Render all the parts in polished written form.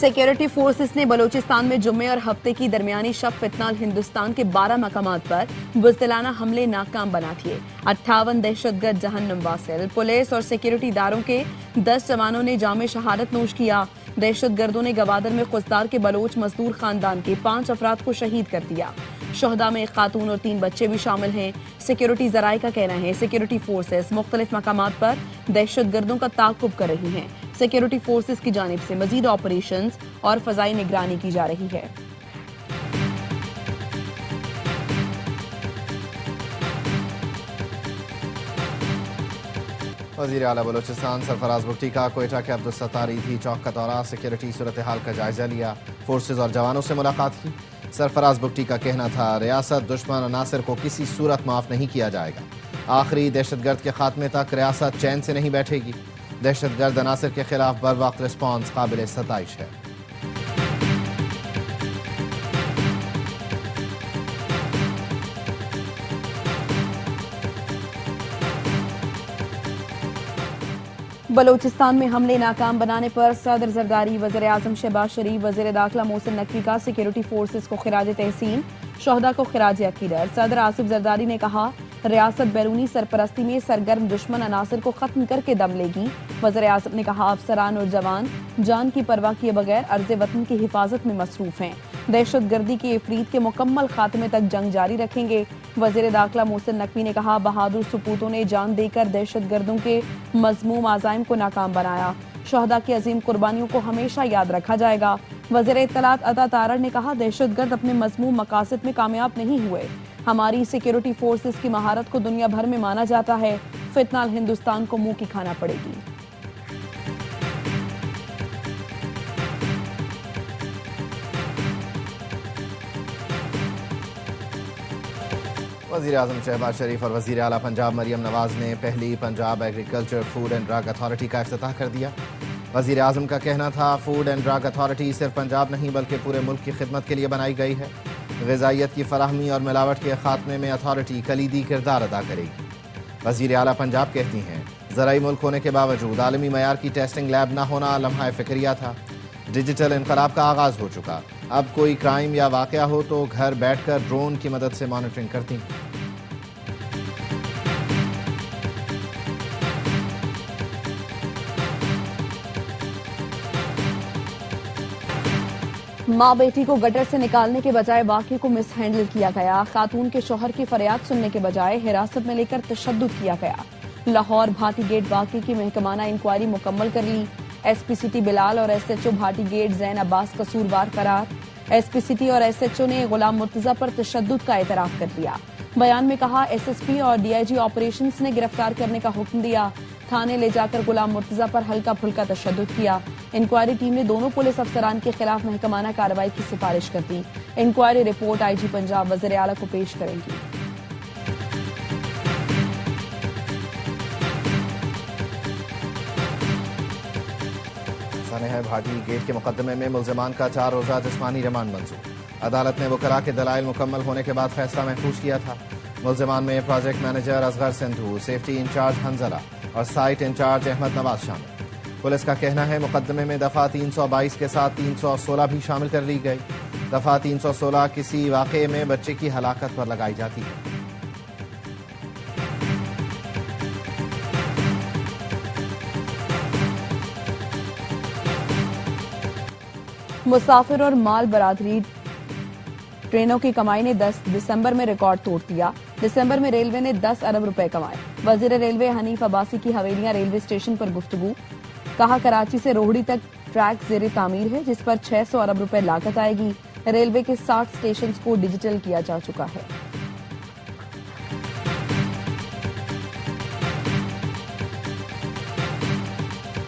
Security forces ने बलूचिस्तान में जुम्मे और हफ्ते की दरमियानी शब फितनाल हिंदुस्तान के 12 मकामात पर बुज़दिलाना हमले नाकाम बना दिए। 58 दहशतगर्द जहन्नम वासिल। पुलिस और सिक्योरिटी इदारों के 10 जवानों ने जामे शहादत नोश किया। दहशतगर्दों ने गवादर में खुजदार के बलोच मजदूर खानदान के 5 अफराद को शहीद कर दिया। शहदा में एक खातून और 3 बच्चे भी शामिल हैं। सिक्योरिटी जराये का कहना है सिक्योरिटी फोर्सेस मुख्तलिफ मकामात पर दहशतगर्दों का ताक़ुब कर रही हैं। सिक्योरिटी फोर्सेस की जानिब से मजीद ऑपरेशंस और फजाई निगरानी की जा रही है। वज़ीर आला बलूचिस्तान सरफराज भुट्टी का कोयटा के अब्दुलसत्तार ईदी चौक का दौरा, सिक्योरिटी सूरत हाल का जायजा लिया, फोर्सेज और जवानों से मुलाकात की। सरफराज भुट्टी का कहना था रियासत दुश्मन अनासर को किसी सूरत माफ नहीं किया जाएगा। आखिरी दहशतगर्द के खात्मे तक रियासत चैन से नहीं बैठेगी। दहशतगर्द अनासर के खिलाफ बर वक्त रिस्पॉन्स काबिल सताइश है। बलूचिस्तान में हमले नाकाम बनाने पर सदर जरदारी, वज़ीर आज़म शहबाज शरीफ, वज़ीर दाखिला मोहसिन नकवी का सिक्योरिटी फोर्सेस को खिराज तहसीन, शहदा को खिराज अकीदत। सदर आसिफ जरदारी ने कहा रियासत बैरूनी सरपरस्ती में सरगर्म दुश्मन अनासर को खत्म करके दम लेगी। वज़ीर आज़म ने कहा अफसरान और जवान जान की परवाह किए बगैर अर्ज़ वतन की हिफाजत में मसरूफ हैं। दहशत गर्दी के इफरीत के मुकम्मल खात्मे तक जंग जारी रखेंगे। वज़ीर दाखिला मोहसिन नकवी ने कहा बहादुर सपूतों ने जान देकर दहशत गर्दों के मज़मूम आज़ाइम को नाकाम बनाया। शहदा की अजीम कुर्बानियों को हमेशा याद रखा जाएगा। वज़ीर इत्तलात अता तारड़ ने कहा दहशत गर्द अपने मज़मूम मकासद में कामयाब नहीं हुए। हमारी सिक्योरिटी फोर्सेस की महारत को दुनिया भर में माना जाता है। फितनाल हिंदुस्तान को मुंह की खाना पड़ेगी। वज़ीर आज़म शहबाज शरीफ और वज़ीर आला पंजाब मरियम नवाज ने पहली Punjab agriculture food and drug authority का इफ्तिताह कर दिया। वज़ीर आज़म का कहना था फूड एंड ड्रग अथॉरिटी सिर्फ पंजाब नहीं बल्कि पूरे मुल्क की खिदमत के लिए बनाई गई है। ग़िज़ाइयत की फराहमी और मिलावट के खात्मे में अथॉरिटी कलीदी किरदार अदा करेगी। वज़ीर आला पंजाब कहती हैं ज़राई मुल्क होने के बावजूद आलमी मयार की टेस्टिंग लैब न होना लम्हा फ़िक्रिया था। डिजिटल इनकलाब का आगाज़ हो चुका, अब कोई क्राइम या वाक़या हो तो घर बैठकर ड्रोन की मदद से मॉनिटरिंग करती हैं। माँ बेटी को गटर से निकालने के बजाय वाक़े को मिस हैंडल किया गया। खातून के शौहर की फरियाद सुनने के बजाय हिरासत में लेकर तशद्दुद किया गया। लाहौर भाटी गेट वाक़े की महकमाना इंक्वायरी मुकम्मल कर ली। एसपी सिटी बिलाल और एसएचओ भाटी गेट जैन अब्बास कसूरवार करार। एसपी सिटी और एसएचओ ने गुलाम मुर्तजा पर तशद्दुद का एतराफ कर लिया। बयान में कहा एसएसपी और डीआईजी ऑपरेशंस ने गिरफ्तार करने का हुक्म दिया। थाने ले जाकर गुलाम मुर्तजा पर हल्का फुल्का तशद्दुद किया। इंक्वायरी टीम ने दोनों पुलिस अफसरान के खिलाफ महकमाना कार्रवाई की सिफारिश कर दी। इंक्वायरी रिपोर्ट आईजी पंजाब वज़ीर आला को पेश करेंगी। है भाटी गेट के मुकदमे में मुल्ज़िमान का 4 रोज़ा जिस्मानी रिमांड मंजूर। अदालत ने वकला के दलाइल मुकम्मल होने के बाद फैसला महफूज किया था। मुल्ज़िमान में project manager Asghar Sindhu, safety in charge Hanzala और साइट इंचार्ज अहमद नवाज शामिल। पुलिस का कहना है मुकदमे में दफ़ा 322 के साथ 316 भी शामिल कर ली गई। दफ़ा 316 किसी वाक़े में बच्चे की हलाकत पर लगाई जाती है। मुसाफिर और माल बरादरी ट्रेनों की कमाई ने 10 दिसंबर में रिकॉर्ड तोड़ दिया। दिसंबर में रेलवे ने 10 अरब रुपए कमाए। वजीर रेलवे हनीफ अब्बासी की हवेलियां रेलवे स्टेशन पर गुफ्तगू। कहा कराची से रोहड़ी तक ट्रैक ज़ेरे तामीर है जिस पर 600 अरब रुपए लागत आएगी। रेलवे के 60 स्टेशन को डिजिटल किया जा चुका है।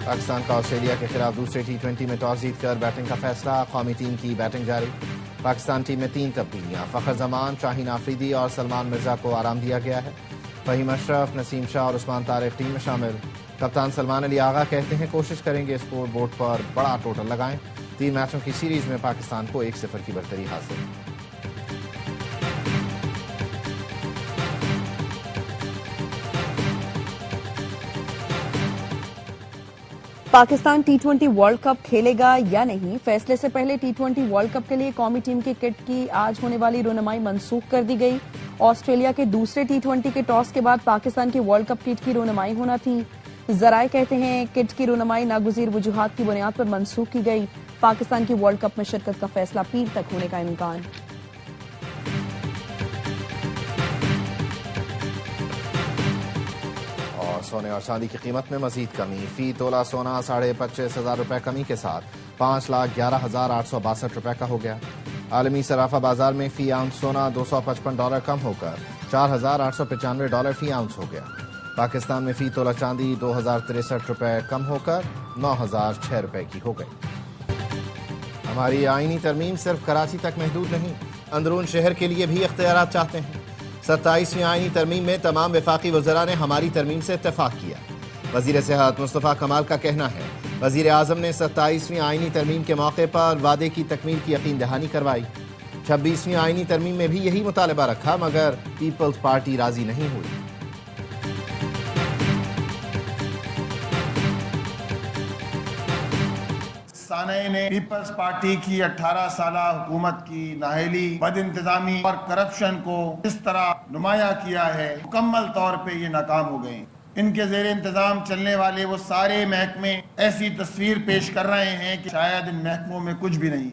पाकिस्तान का ऑस्ट्रेलिया के खिलाफ दूसरे T20 में टॉस जीतकर बैटिंग का फैसला। कौमी टीम की बैटिंग जारी। पाकिस्तान टीम में 3 तब्दीलियां। फखर जमान, शाहीन आफरीदी और सलमान मिर्जा को आराम दिया गया है। फहीम अशरफ, नसीम शाह और उस्मान तारिक टीम में शामिल। कप्तान सलमान अली आगा कहते हैं कोशिश करेंगे स्कोर बोर्ड पर बड़ा टोटल लगाएं। 3 मैचों की सीरीज में पाकिस्तान को 1-0 की बढ़तरी हासिल। पाकिस्तान टी20 वर्ल्ड कप खेलेगा या नहीं, फैसले से पहले टी20 वर्ल्ड कप के लिए कौमी टीम की किट की आज होने वाली रोनमाई मंसूख कर दी गई। ऑस्ट्रेलिया के दूसरे टी20 के टॉस के बाद पाकिस्तान की वर्ल्ड कप किट की रोनमाई होना थी। जराए कहते हैं किट की रोनमाई नागुज़ीर वजूहात की बुनियाद पर मंसूख की गई। पाकिस्तान की वर्ल्ड कप में शिरकत का फैसला पीर तक होने का इम्कान। सोने और चांदी की कीमत में मजीद कमी। फी तोला सोना 25,500 रुपए कमी के साथ 5,11,862 रुपए का हो गया। आलमी सराफा बाजार में फी आउंस सोना $255 कम होकर $4,895 फी आउंस हो गया। पाकिस्तान में फी तोला चांदी 2,063 रुपए कम होकर 9,006 रुपए की हो गई। हमारी आईनी तरमीम सिर्फ कराची तक महदूद नहीं, अंदरून शहर के लिए भी इख्तियारात चाहते हैं। 27वीं आईनी तरमीम में तमाम वफाकी वज़रा ने हमारी तरमीम से इत्तेफाक किया। वज़ीर सेहत मुस्तफ़ा कमाल का कहना है, वज़ीर आज़म ने 27वीं आईनी तरमीम के मौके पर वादे की तकमील की यकीन दहानी करवाई। 26वीं आईनी तरमीम में भी यही मुतालबा रखा, मगर पीपल्स पार्टी राजी नहीं हुई। साने ने पीपल्स पार्टी की 18 साला हुकूमत की नाअहली, बद इंतजामी और करप्शन को इस तरह नुमाया किया है, मुकम्मल तौर पे ये नाकाम हो गए। इनके ज़ेर इंतजाम चलने वाले वो सारे महकमे ऐसी तस्वीर पेश कर रहे हैं कि शायद इन महकमों में कुछ भी नहीं।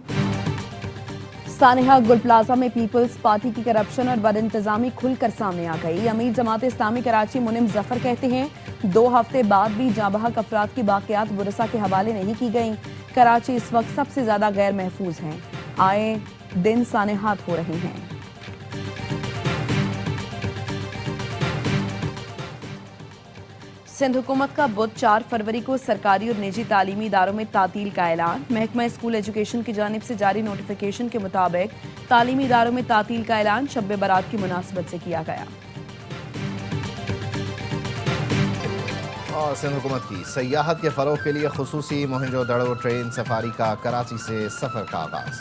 सानेहा गुल प्लाजा में पीपल्स पार्टी की करप्शन और बद इंतजामी खुलकर सामने आ गई। अमीर जमात इस्लामी कराची मुनिम जफर कहते हैं, 2 हफ्ते बाद भी जांबहक अफराद की बाक़ियात बुरसा के हवाले नहीं की गई। कराची इस वक्त सबसे ज्यादा गैर महफूज हैं। आए दिन सानेहात हो रहे हैं। सिंध हुकूमत का बुध 4 फरवरी को सरकारी और निजी तालीमी इदारों में तातील का ऐलान। महकमा स्कूल एजुकेशन की जानिब से जारी नोटिफिकेशन के मुताबिक तालीमी इदारों में तातील का ऐलान शब बरात की मुनासबत से किया गया। और सिंध हुकूमत की सयाहत के फरोग के लिए खुसूसी मोहनजोदड़ो ट्रेन सफारी का कराची से सफर का आगाज।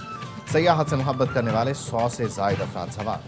सयाहत से मोहब्बत करने वाले 100 से जायद अफराद सवार।